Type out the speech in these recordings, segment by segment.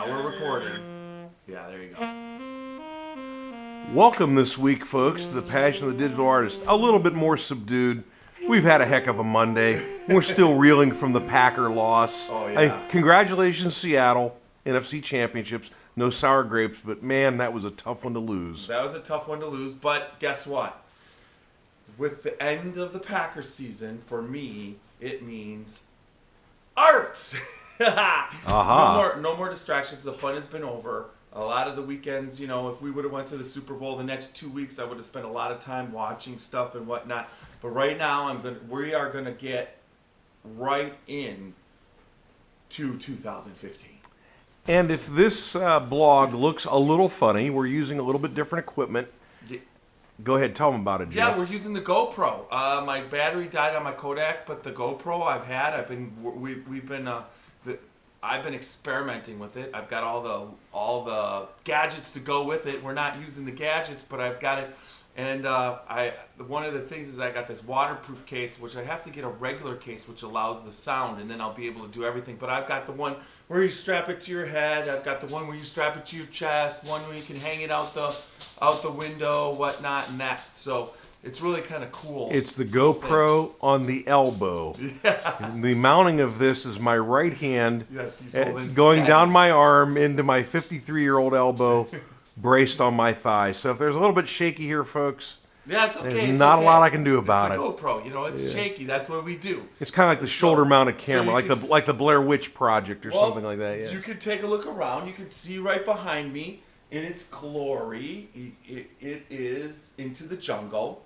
Now we're recording. Yeah, there you go. Welcome this week, folks, to the Passion of the Digital Artist. A little bit more subdued. We've had a heck of a Monday. We're still reeling from the Packer loss. Oh, yeah. Hey, congratulations, Seattle. NFC Championships. No sour grapes, but man, that was a tough one to lose. That was a tough one to lose, but guess what? With the end of the Packers season, for me, it means art. Aha. No more distractions. The fun has been over. A lot of the weekends, you know, if we would have went to the Super Bowl the next 2 weeks, I would have spent a lot of time watching stuff and whatnot. But right now, we are gonna get right in to 2015. And if this blog looks a little funny, we're using a little bit different equiment. Go ahead, tell them about it, Jeff. Yeah, we're using the GoPro. My battery died on my Kodak, but the GoPro I've been experimenting with it. I've got all the gadgets to go with it. We're not using the gadgets, but I've got it. And one of the things is I got this waterproof case, which I have to get a regular case, which allows the sound, and then I'll be able to do everything. But I've got the one where you strap it to your head. I've got the one where you strap it to your chest. One where you can hang it out the window, whatnot, and that. So it's really kind of cool. It's the GoPro on the elbow. Yeah. And the mounting of this is my right hand Yes, he's holding going steady. down my arm into my 53-year-old elbow, braced on my thigh. So if there's a little bit shaky here, folks, Yeah, it's okay. there's It's not okay. a lot I can do about it's a it. GoPro, you know, it's shaky. That's what we do. It's kind of like the So- shoulder-mounted so camera, you like can the Blair Witch Project or Well, something like that. Yeah. You could take a look around. You could see right behind me in its glory. It is Into the Jungle.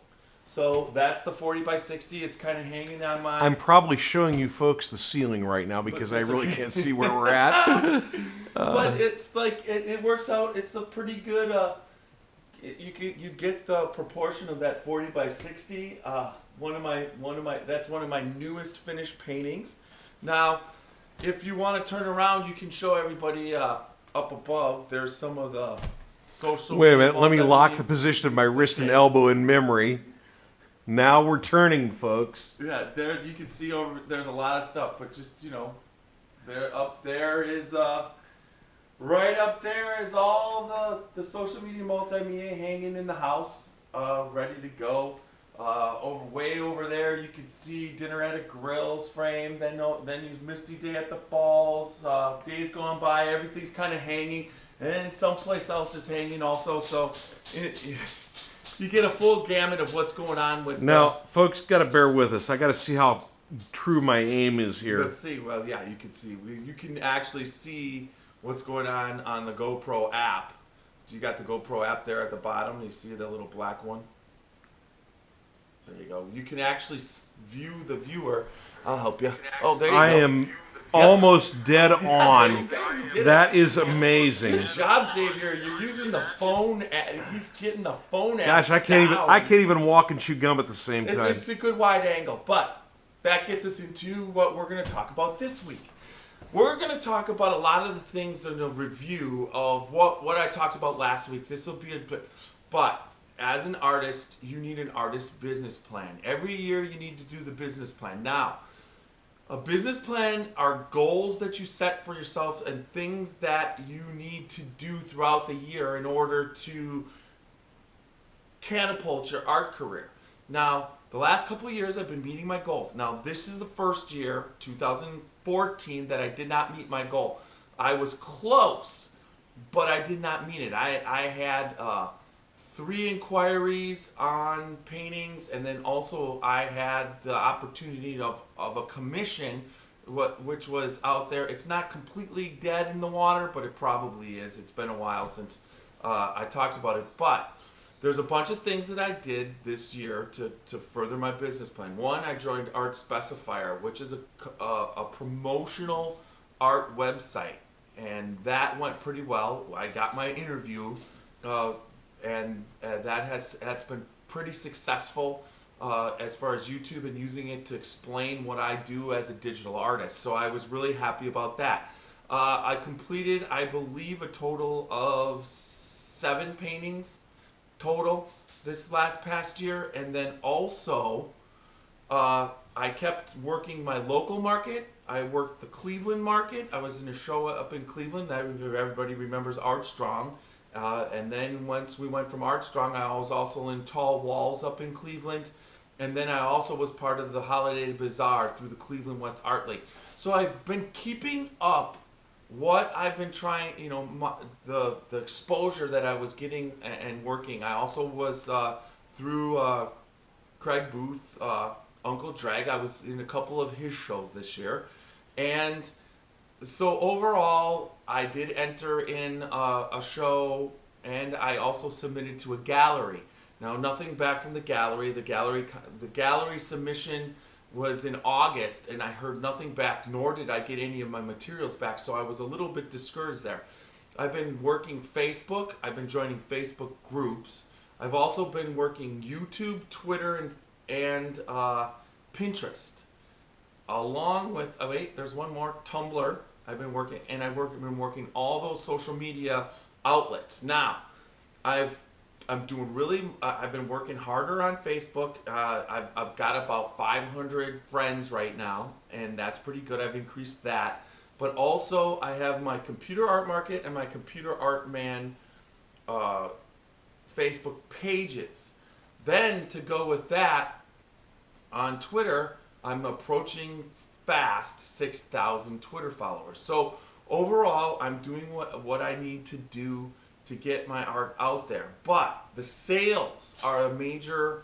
So that's the 40 by 60. It's kind of hanging on my. I'm probably showing you folks the ceiling right now because I it's really okay. can't see where we're at. But it's like it works out. It's a pretty good. You get the proportion of that 40 by 60. That's one of my newest finished paintings. Now, if you want to turn around, you can show everybody up above. There's some of the social. Wait a minute, let me lock multimedia- the position of my It's wrist and okay. elbow in memory. Now we're turning, folks. Yeah, there you can see over. There's a lot of stuff, but just there up there is right up there is all the social media multimedia hanging in the house, ready to go. Way over there, you can see Dinner at a Grill's frame. Then you Misty Day at the Falls. Days Gone By. Everything's kind of hanging, and someplace else is hanging also. So you get a full gamut of what's going on with. Now, folks, got to bear with us. I got to see how true my aim is here. Let's see. Well, yeah, you can see. You can actually see what's going on the GoPro app. You got the GoPro app there at the bottom. You see the little black one? There you go. You can actually view the viewer. I'll help you. Oh, there you I go. am almost dead on. You did it. That is amazing. Good job, Xavier. You're using the phone. He's getting the phone app. Gosh, I can't even walk and chew gum at the same time. It's a good wide angle, but that gets us into what we're going to talk about this week. We're going to talk about a lot of the things in a review of what I talked about last week. This will be but as an artist, you need an artist business plan. Every year you need to do the business plan. Now, a business plan are goals that you set for yourself and things that you need to do throughout the year in order to catapult your art career. Now, the last couple of years I've been meeting my goals. Now, this is the first year, 2014, that I did not meet my goal. I was close, but I did not meet it. I had 3 inquiries on paintings, and then also I had the opportunity of a commission, which was out there. It's not completely dead in the water, but it probably is. It's been a while since I talked about it, but there's a bunch of things that I did this year to further my business plan. One, I joined Art Specifier, which is a promotional art website, and that went pretty well. I got my interview, and that's been pretty successful as far as YouTube and using it to explain what I do as a digital artist. So I was really happy about that. I completed, I believe, a total of 7 paintings total this past year, and then also I kept working my local market. I worked the Cleveland market. I was in a show up in Cleveland that everybody remembers, Artstrong. And then once we went from Artstrong, I was also in Tall Walls up in Cleveland. And then I also was part of the Holiday Bazaar through the Cleveland West Art League. So I've been keeping up what I've been trying, the exposure that I was getting and working. I also was through Craig Booth, Uncle Drag. I was in a couple of his shows this year. And so overall, I did enter in a show, and I also submitted to a gallery. Now, nothing back from the gallery. The gallery submission was in August, and I heard nothing back, nor did I get any of my materials back, so I was a little bit discouraged there. I've been working Facebook. I've been joining Facebook groups. I've also been working YouTube, Twitter, and Pinterest. Along with, oh wait, there's one more, Tumblr. I've been working, and I've been working all those social media outlets. Now, I've been working harder on Facebook. I've got about 500 friends right now, and that's pretty good. I've increased that. But also, I have my Computer Art Market and my Computer Art Man Facebook pages. Then, to go with that, on Twitter, I'm approaching fast 6,000 Twitter followers. So, overall, I'm doing what I need to do to get my art out there. But the sales are a major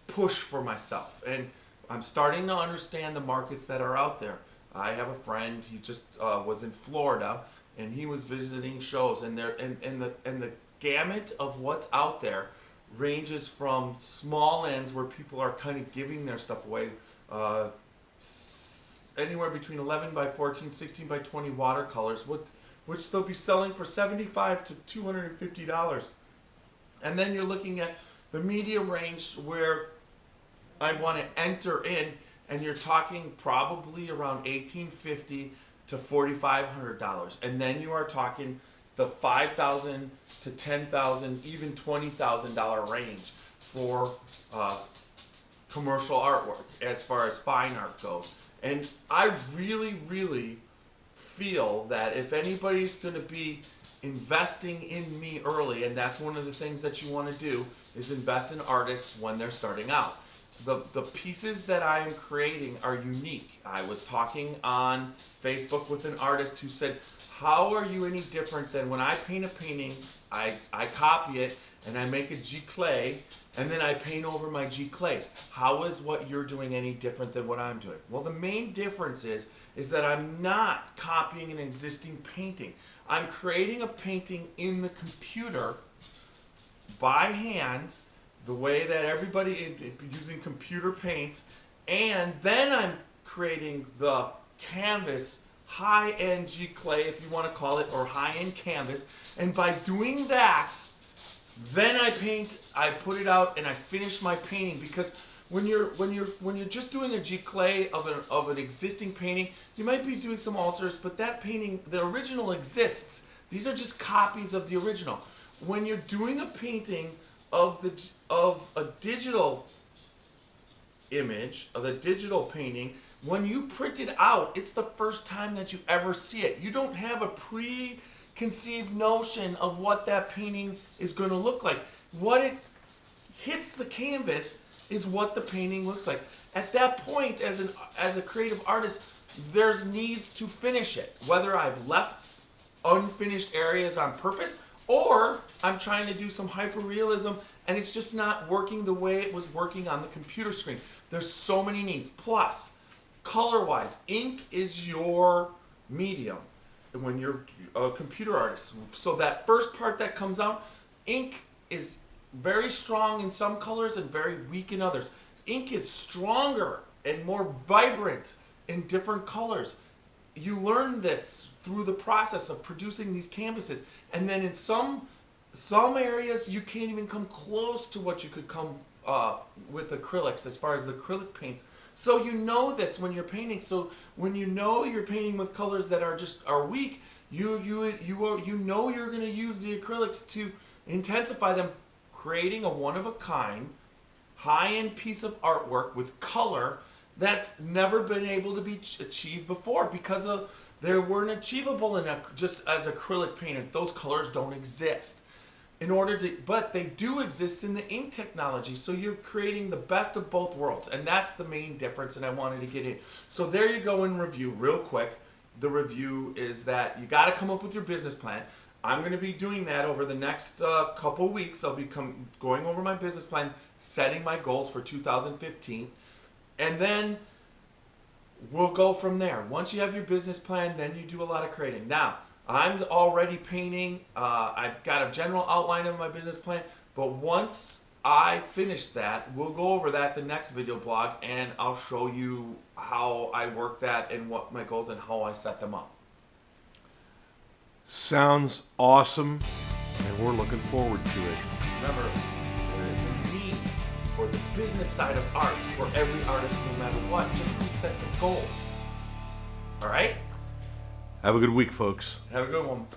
push for myself. And I'm starting to understand the markets that are out there. I have a friend, he just was in Florida, and he was visiting shows, and the gamut of what's out there ranges from small ends where people are kind of giving their stuff away, anywhere between 11 by 14, 16 by 20 watercolors, which they'll be selling for $75 to $250. And then you're looking at the medium range where I want to enter in, and you're talking probably around $1,850 to $4,500. And then you are talking the $5,000 to $10,000, even $20,000 range for commercial artwork as far as fine art goes. And I really, really feel that if anybody's going to be investing in me early, and that's one of the things that you want to do, is invest in artists when they're starting out. The pieces that I am creating are unique. I was talking on Facebook with an artist who said, how are you any different than when I paint a painting, I copy it, and I make a G-clay, and then I paint over my G-clays. How is what you're doing any different than what I'm doing? Well, the main difference is that I'm not copying an existing painting. I'm creating a painting in the computer by hand, the way that everybody using computer paints, and then I'm creating the canvas, high-end G-clay, if you want to call it, or high-end canvas, and by doing that, then I paint, I put it out, and I finish my painting. Because when you're just doing a G-clay of an existing painting, you might be doing some alters, but that painting, the original exists. These are just copies of the original. When you're doing a painting of a digital image, of a digital painting, when you print it out, it's the first time that you ever see it. You don't have a preconceived notion of what that painting is going to look like. What it hits the canvas is what the painting looks like. At that point, as a creative artist, there's needs to finish it. Whether I've left unfinished areas on purpose, or I'm trying to do some hyperrealism and it's just not working the way it was working on the computer screen. There's so many needs. Plus, color-wise, ink is your medium when you're a computer artist. So that first part that comes out, ink is very strong in some colors and very weak in others. Ink is stronger and more vibrant in different colors. You learn this through the process of producing these canvases. And then in some areas, you can't even come close to what you could come with acrylics as far as the acrylic paints. So you know this when you're painting. So when you know you're painting with colors that are weak, you know you're going to use the acrylics to intensify them, creating a one-of-a-kind high-end piece of artwork with color that's never been able to be achieved before because they weren't achievable just as acrylic painted. Those colors don't exist. But they do exist in the ink technology. So you're creating the best of both worlds, and that's the main difference. And I wanted to get in. So there you go in review, real quick. The review is that you got to come up with your business plan. I'm going to be doing that over the next couple weeks. I'll be going over my business plan, setting my goals for 2015, and then we'll go from there. Once you have your business plan, then you do a lot of creating. Now, I'm already painting. I've got a general outline of my business plan, but once I finish that, we'll go over that the next video blog, and I'll show you how I work that and what my goals and how I set them up. Sounds awesome, and we're looking forward to it. Remember, there is a need for the business side of art for every artist, no matter what, just to set the goals. All right? Have a good week, folks. Have a good one.